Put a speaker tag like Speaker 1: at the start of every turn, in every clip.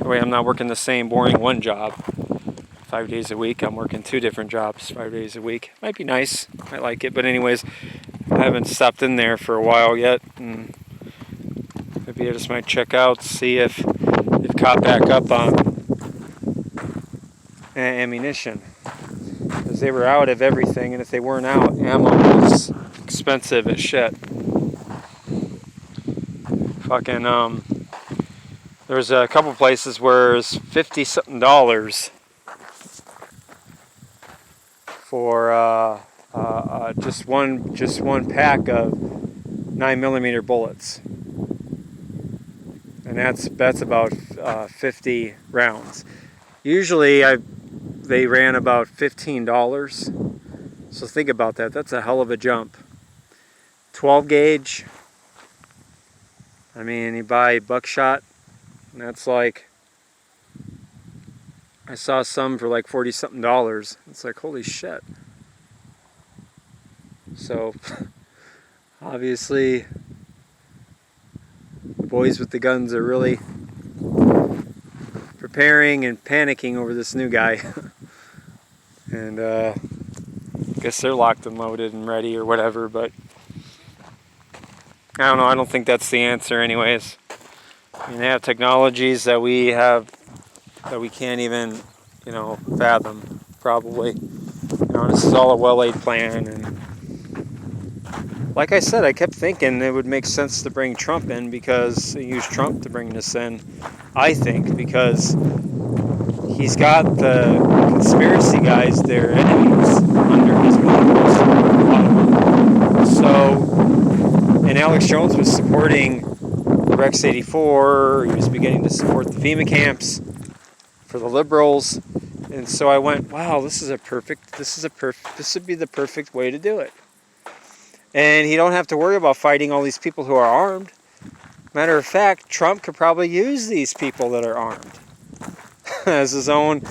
Speaker 1: That way I'm not working the same boring one job 5 days a week. I'm working 2 different jobs 5 days a week. Might be nice. I like it. But anyways, I haven't stopped in there for a while yet. And maybe I just might check out, see if it caught back up on ammunition. Because they were out of everything, and if they weren't out, ammo was expensive as shit. Fucking, there's a couple places where it's $50-something for just one pack of 9mm bullets, and that's about 50 rounds. Usually they ran about $15. So think about that. That's a hell of a jump. 12 gauge. I mean, you buy buckshot, and that's like, I saw some for like $40-something. It's like, holy shit. So, obviously, the boys with the guns are really preparing and panicking over this new guy. And I guess they're locked and loaded and ready or whatever, but I don't know. I don't think that's the answer anyways. I mean, they have technologies that we have that we can't even, fathom, probably. This is all a well-laid plan, and like I said, I kept thinking it would make sense to bring Trump in, because use Trump to bring this in, I think, because he's got the conspiracy guys, their enemies, under his wings. So, and Alex Jones was supporting Rex 84, he was beginning to support the FEMA camps for the liberals, and so I went, wow, this would be the perfect way to do it. And he don't have to worry about fighting all these people who are armed. Matter of fact, Trump could probably use these people that are armed as his own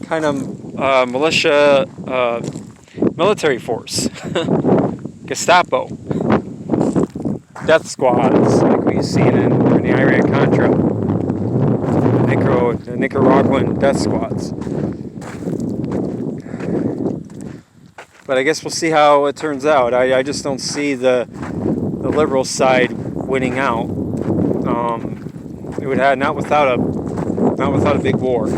Speaker 1: kind of militia, military force. Gestapo. Death squads, like we've seen in the Iran-Contra. The Nicaraguan death squads. But I guess we'll see how it turns out. I just don't see the liberal side winning out. It would have not without a big war.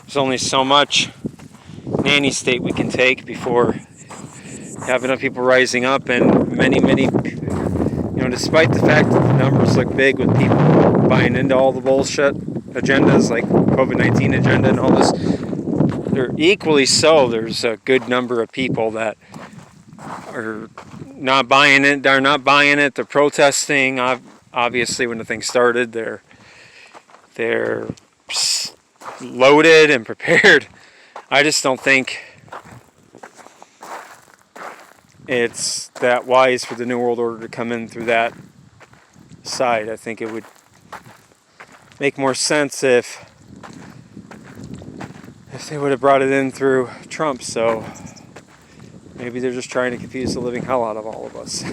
Speaker 1: There's only so much nanny state we can take before you have enough people rising up, and many, despite the fact that the numbers look big with people buying into all the bullshit agendas like COVID-19 agenda and all this, they're equally so. There's a good number of people that are not buying it. They're not buying it. They're protesting. Obviously, when the thing started, they're loaded and prepared. I just don't think it's that wise for the New World Order to come in through that side. I think it would make more sense if they would have brought it in through Trump. So maybe they're just trying to confuse the living hell out of all of us.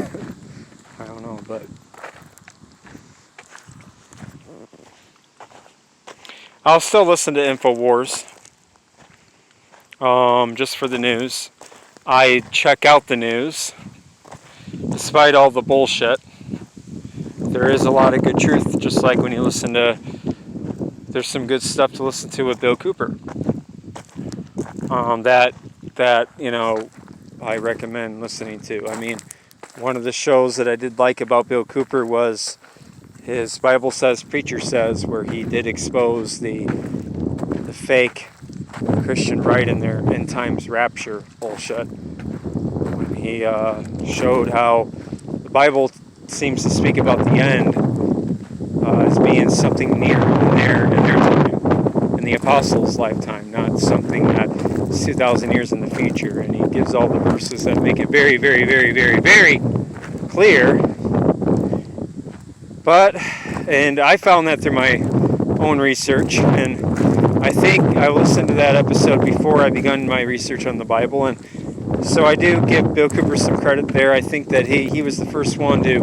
Speaker 1: I don't know, but I'll still listen to InfoWars just for the news. I check out the news despite all the bullshit. There is a lot of good truth, just like when you listen to, there's some good stuff to listen to with Bill Cooper. That I recommend listening to. I mean, one of the shows that I did like about Bill Cooper was his Bible Says, Preacher Says, where he did expose the fake Christian right in their end times rapture bullshit. He showed how the Bible seems to speak about the end as being something near in their time, in the apostles' lifetime, not something that's 2,000 years in the future. And he gives all the verses that make it very, very, very, very, very clear. And I found that through my own research, and I think I listened to that episode before I begun my research on the Bible, and So I do give Bill Cooper some credit there. I think that he was the first one to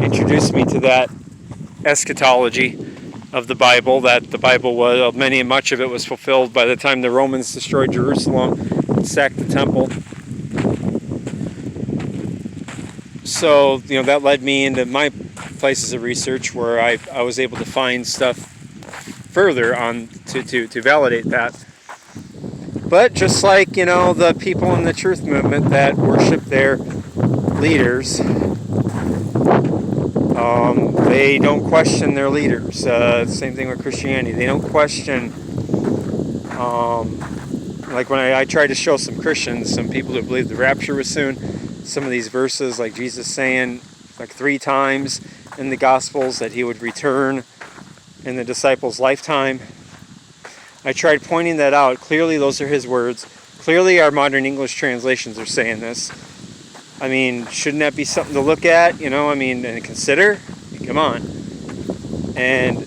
Speaker 1: introduce me to that eschatology of the Bible, that the Bible was, much of it was fulfilled by the time the Romans destroyed Jerusalem and sacked the temple. So, that led me into my places of research where I was able to find stuff further on to validate that. But just like, the people in the truth movement that worship their leaders, they don't question their leaders. Same thing with Christianity. They don't question, like when I tried to show some Christians, some people who believe the rapture was soon, some of these verses, like Jesus saying like 3 times in the Gospels that he would return in the disciples' lifetime. I tried pointing that out. Clearly those are his words. Clearly our modern English translations are saying this. I mean, shouldn't that be something to look at, and consider? Come on. And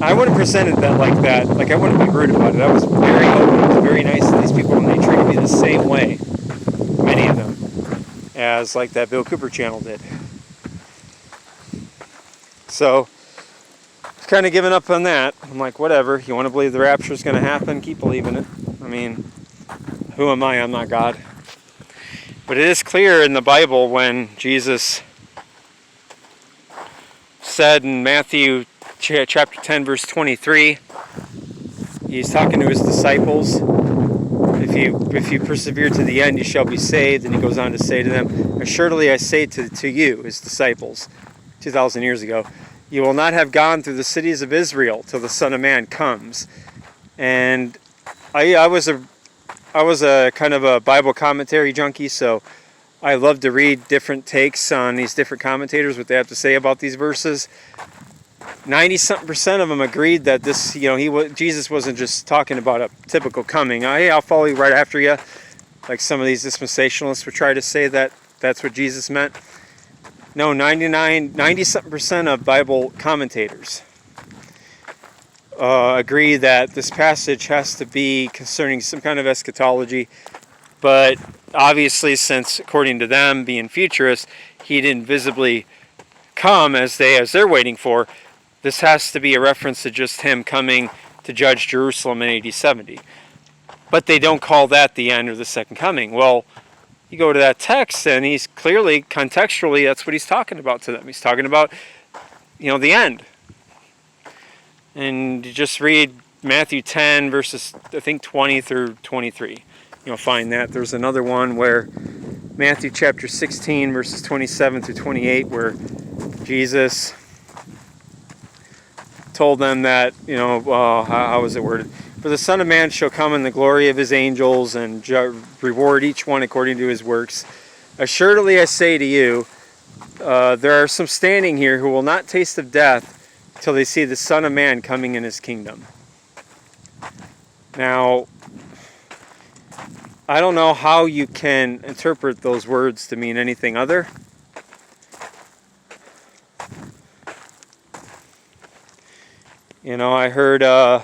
Speaker 1: I wouldn't have presented that like that. Like, I wouldn't be rude about it. I was very open. It was very nice to these people, and they treated me the same way, many of them, as like that Bill Cooper channel did. So, I've kind of given up on that. I'm like, whatever. You want to believe the rapture is going to happen? Keep believing it. I mean, who am I? I'm not God. But it is clear in the Bible when Jesus said in Matthew chapter 10, verse 23, he's talking to his disciples, if you persevere to the end, you shall be saved. And he goes on to say to them, assuredly I say to you, his disciples, 2,000 years ago, you will not have gone through the cities of Israel till the Son of Man comes. And I was a kind of a Bible commentary junkie, so I love to read different takes on these different commentators, what they have to say about these verses. 90-something% of them agreed that this, Jesus wasn't just talking about a typical coming. I'll follow you right after you. Like some of these dispensationalists would try to say that that's what Jesus meant. No, 90-something% of Bible commentators agree that this passage has to be concerning some kind of eschatology, but obviously, since according to them, being futurists, he didn't visibly come as they're waiting for, this has to be a reference to just him coming to judge Jerusalem in AD 70. But they don't call that the end or the second coming. Well, you go to that text, and he's clearly, contextually, that's what he's talking about to them. He's talking about, the end. And you just read Matthew 10, verses, I think, 20 through 23. You'll find that. There's another one where Matthew chapter 16, verses 27 through 28, where Jesus told them that, how was it worded? For the Son of Man shall come in the glory of his angels and reward each one according to his works. Assuredly I say to you, there are some standing here who will not taste of death till they see the Son of Man coming in his kingdom. Now, I don't know how you can interpret those words to mean anything other. I heard, I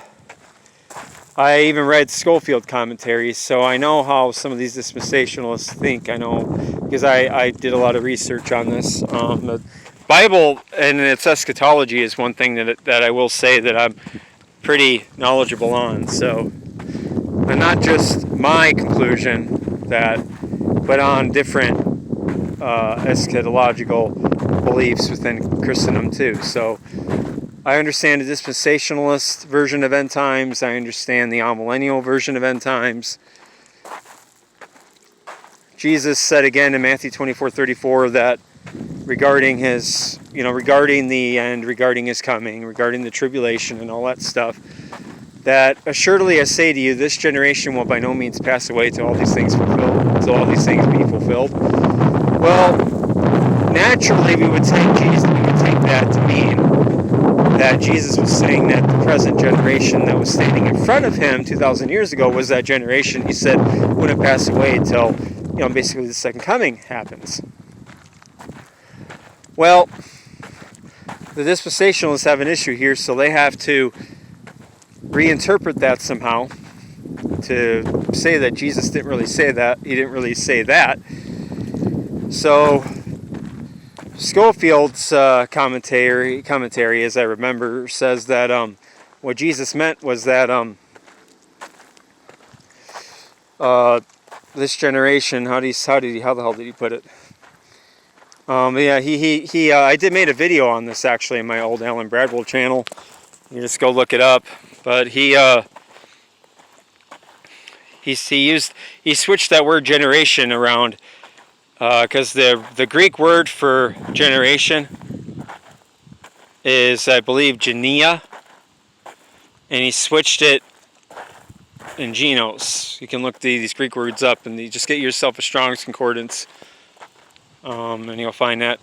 Speaker 1: even read Schofield commentaries, so I know how some of these dispensationalists think. I know, because I did a lot of research on this. The Bible and its eschatology is one thing that I will say that I'm pretty knowledgeable on. So, and not just my conclusion but on different eschatological beliefs within Christendom too. So, I understand the dispensationalist version of end times. I understand the amillennial version of end times. Jesus said again in Matthew 24:34 that regarding his, regarding the end, regarding his coming, regarding the tribulation and all that stuff, that assuredly I say to you, this generation will by no means pass away till all these things be fulfilled. Well, naturally we would take that to mean that Jesus was saying that the present generation that was standing in front of him 2,000 years ago was that generation he said wouldn't pass away until, basically the second coming happens. Well, the dispensationalists have an issue here, so they have to reinterpret that somehow. to say that Jesus didn't really say that. He didn't really say that. So Scofield's commentary, as I remember, says that what Jesus meant was that this generation. How the hell did he put it? Yeah, I did a video on this actually in my old Alan Bradwell channel. You just go look it up. But he switched that word generation around because the Greek word for generation is, I believe, genia, and he switched it in genos. You can look these Greek words up and you just get yourself a Strong's Concordance. And you'll find that,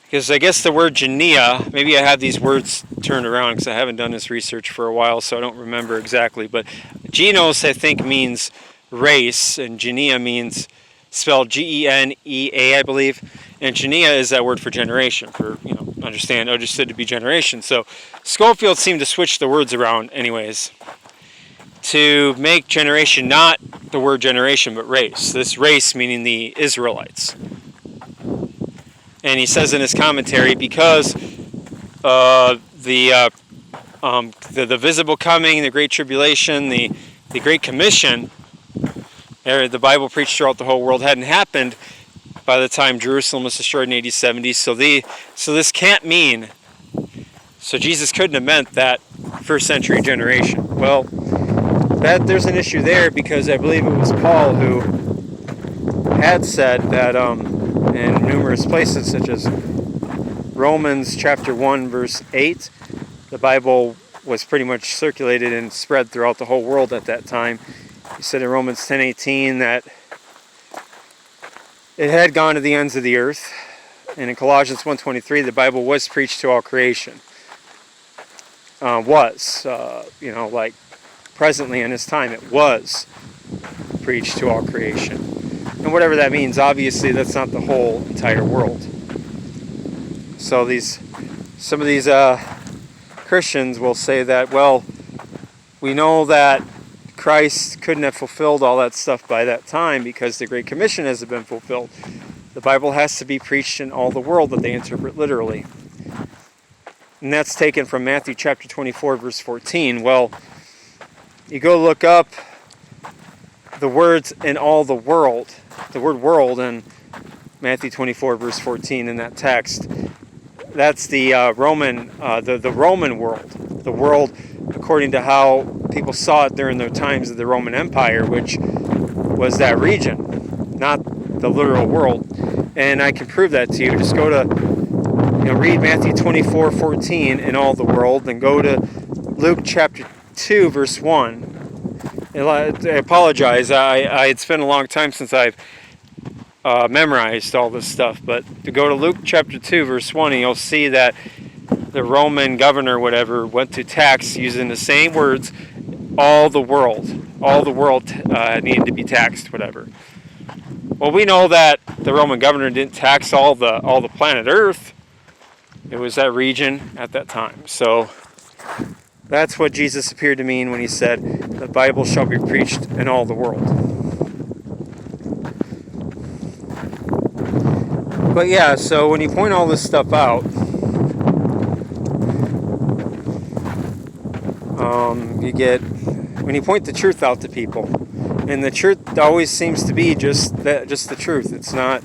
Speaker 1: because I guess the word genia, maybe I have these words turned around because I haven't done this research for a while, so I don't remember exactly, but genos I think means race, and genia means spelled Genea, I believe, and genia is that word for generation, for, understood to be generation. So Scofield seemed to switch the words around anyways to make generation not the word generation but race, this race meaning the Israelites. And he says in his commentary, because the visible coming, the Great Tribulation, the Great Commission, the Bible preached throughout the whole world, hadn't happened by the time Jerusalem was destroyed in AD 70. So this can't mean, so Jesus couldn't have meant that first century generation. Well, there's an issue there, because I believe it was Paul who had said that in numerous places, such as Romans chapter 1 verse 8, the Bible was pretty much circulated and spread throughout the whole world at that time. He said in Romans 10:18 that it had gone to the ends of the earth, and in Colossians 1:23 the Bible was preached to all creation. Like presently in his time, it was preached to all creation. And whatever that means, obviously that's not the whole entire world. So some of these Christians will say that, well, we know that Christ couldn't have fulfilled all that stuff by that time because the Great Commission hasn't been fulfilled. The Bible has to be preached in all the world, that they interpret literally. And that's taken from Matthew chapter 24 verse 14. Well, you go look up the words "in all the world," the word "world" in Matthew 24 verse 14 in that text. That's the Roman world, the world according to how people saw it during the times of the Roman Empire, which was that region, not the literal world. And I can prove that to you. Just go to, read Matthew 24:14 in all the world, and go to Luke chapter 2 verse 1. I apologize. It's been a long time since I've memorized all this stuff, but to go to Luke chapter 2 verse 1, and you'll see that the Roman governor, whatever, went to tax using the same words, all the world needed to be taxed, whatever. Well, we know that the Roman governor didn't tax all the planet Earth. It was that region at that time. So that's what Jesus appeared to mean when he said, the Bible shall be preached in all the world. But yeah, so when you point all this stuff out, when you point the truth out to people, and the truth always seems to be just the truth. It's not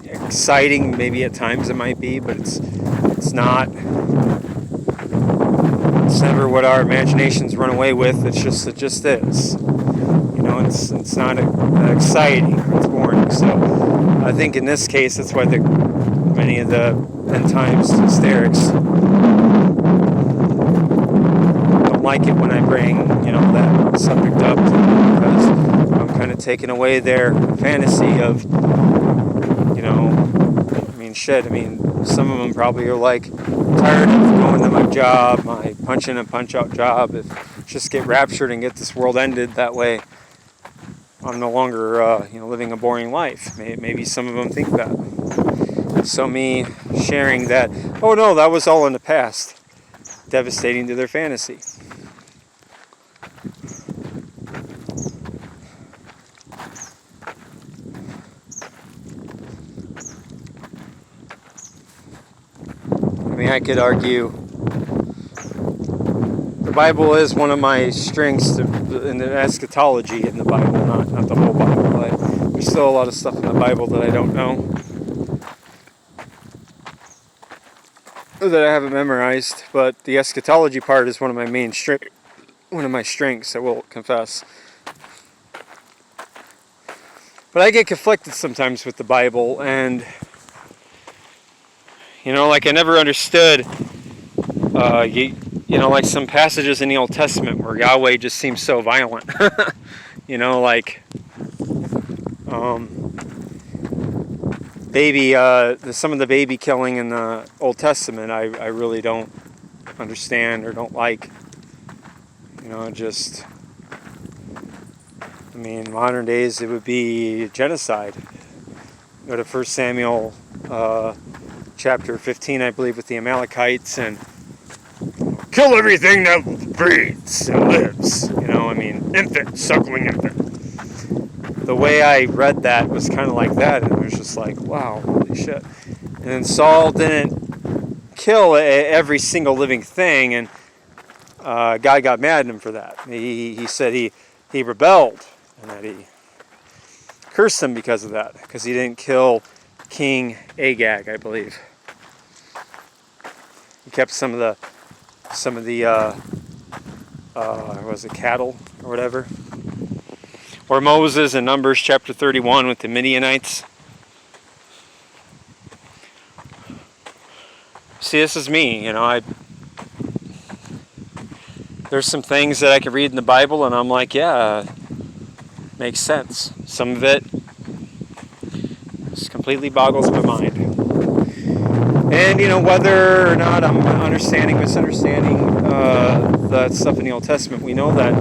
Speaker 1: exciting, maybe at times it might be, but it's not. It's never what our imaginations run away with. It just is. It's not exciting. It's boring. So I think in this case, that's why many of the end times hysterics don't like it when I bring that subject up, because I'm kind of taking away their fantasy of some of them probably are like tired of going to my job, my punch in and punch out job. If just get raptured and get this world ended, that way I'm no longer living a boring life. Maybe some of them think that. So me sharing that, oh no, that was all in the past, devastating to their fantasy. I mean, I could argue the Bible is one of my strengths in the eschatology in the Bible, not the whole Bible. There's still a lot of stuff in the Bible that I don't know, or that I haven't memorized, but the eschatology part is one of my strengths, I will confess. But I get conflicted sometimes with the Bible, and like I never understood, like some passages in the Old Testament where Yahweh just seems so violent. Like some of the baby killing in the Old Testament, I really don't understand or don't like. Modern days it would be genocide. Go to 1 Samuel chapter 15, I believe, with the Amalekites, and kill everything that breathes and lives. Suckling infant. The way I read that was kind of like that, and it was just like, wow, holy shit. And then Saul didn't kill every single living thing, and God got mad at him for that. He said he rebelled, and that he cursed him because of that, because he didn't kill King Agag, I believe. He kept some of the cattle or whatever. Or Moses in Numbers chapter 31 with the Midianites. See, this is me, there's some things that I can read in the Bible and I'm like, yeah, makes sense. Some of it just completely boggles my mind. And, whether or not I'm misunderstanding that stuff in the Old Testament, we know that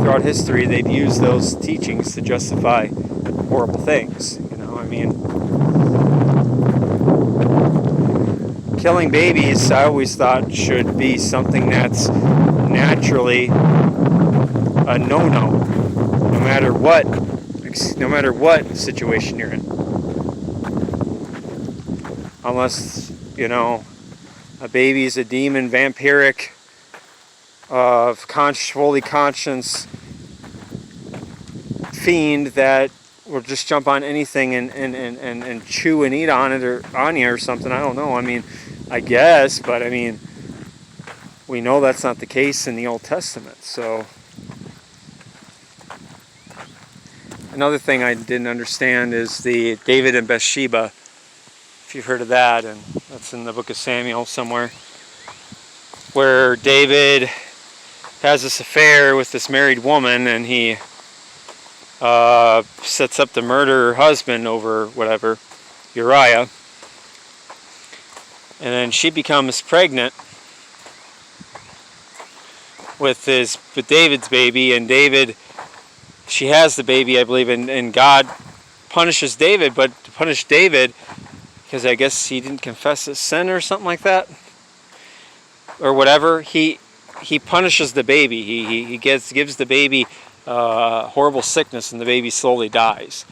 Speaker 1: throughout history they've used those teachings to justify horrible things. Killing babies, I always thought, should be something that's naturally a no-no, no matter what situation you're in. Unless, a baby is a demon, vampiric, fully conscious fiend that will just jump on anything and chew and eat on it or on you or something. I don't know. I guess, but we know that's not the case in the Old Testament. So another thing I didn't understand is the David and Bathsheba. If you've heard of that, and that's in the book of Samuel somewhere, where David has this affair with this married woman, and he sets up to murder her husband over whatever, Uriah, and then she becomes pregnant with David's baby, and she has the baby, I believe, and God punishes David, but to punish David, because I guess he didn't confess his sin or something like that, or whatever, he punishes the baby. He gives the baby horrible sickness, and the baby slowly dies.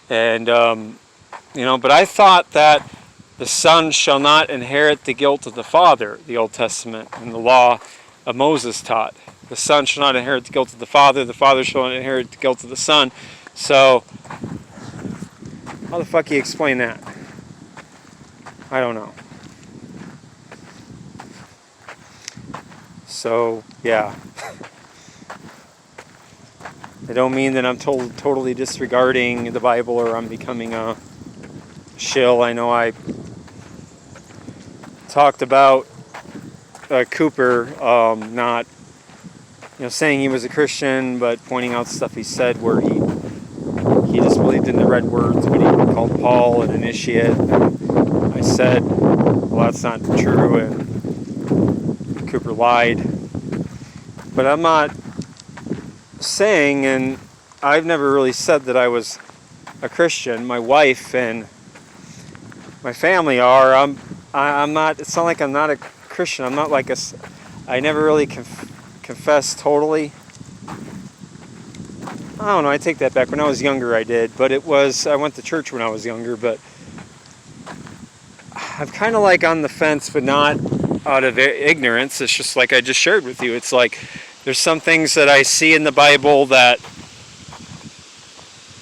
Speaker 1: And but I thought that the son shall not inherit the guilt of the father, the Old Testament and the law of Moses taught. The son shall not inherit the guilt of the father shall not inherit the guilt of the son. So how the fuck do you explain that? I don't know. So, yeah. I don't mean that I'm totally disregarding the Bible or I'm becoming a shill. I know I talked about Cooper not, saying he was a Christian, but pointing out stuff he said where he just believed in the red words when he called Paul an initiate. And I said, well, that's not true, and Cooper lied. But I'm not saying, and I've never really said that I was a Christian. My wife and my family are. I'm not. It's not like I'm not a Christian. I'm not like I never really confessed totally. I don't know. I take that back. When I was younger, I did, but I went to church when I was younger. But I'm kind of like on the fence, but not out of ignorance. It's just like I just shared with you. It's like there's some things that I see in the Bible that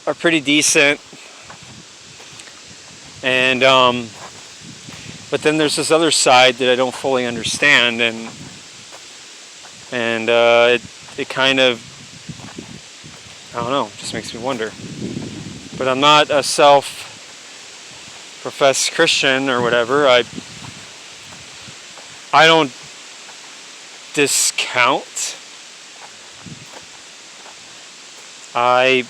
Speaker 1: are pretty decent, and but then there's this other side that I don't fully understand, and it kind of, I don't know, just makes me wonder. But I'm not a self-professed Christian or whatever. I don't discount. I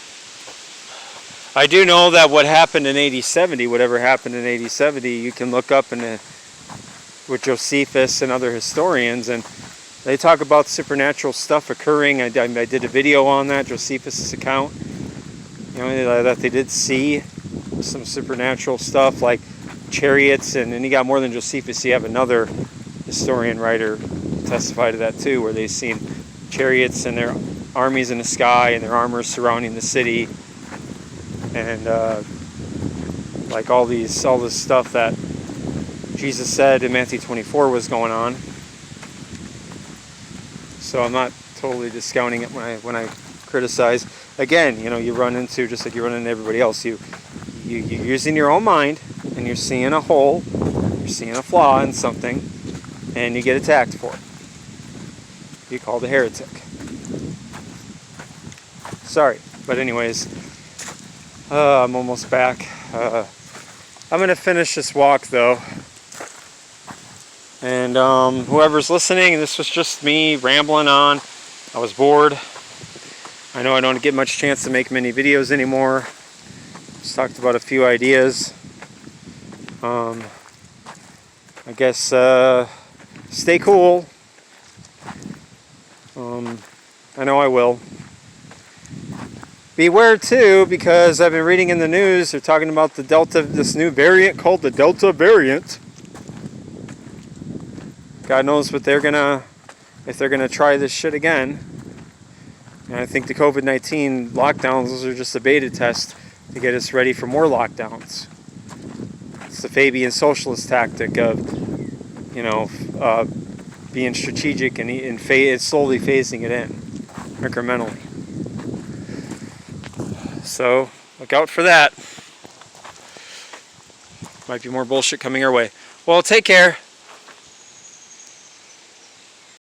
Speaker 1: do know that what happened in AD 70, whatever happened in AD 70, you can look up with Josephus and other historians, and they talk about supernatural stuff occurring. I did a video on that, Josephus' account. You know, that they did see some supernatural stuff like chariots, and you got more than Josephus. You have another historian writer testify to that too, where they've seen chariots and their armies in the sky and their armor surrounding the city, and like all this stuff that Jesus said in Matthew 24 was going on. So I'm not totally discounting it when I criticize. Again, you know, you run into, just like you run into everybody else, you're using your own mind, and you're seeing a hole, you're seeing a flaw in something, and you get attacked for it. You're called a heretic. Sorry, but anyways, I'm almost back. I'm gonna finish this walk though, and whoever's listening, this was just me rambling on. I was bored. I know I don't get much chance to make many videos anymore. Just talked about a few ideas. I guess stay cool. I know I will. Beware too, because I've been reading in the news, they're talking about the Delta, this new variant called the Delta variant. God knows what if they're gonna try this shit again. And I think the COVID-19 lockdowns, those are just a beta test to get us ready for more lockdowns. It's the Fabian socialist tactic of, you know, being strategic and slowly phasing it in, incrementally. So, look out for that. Might be more bullshit coming our way. Well, take care.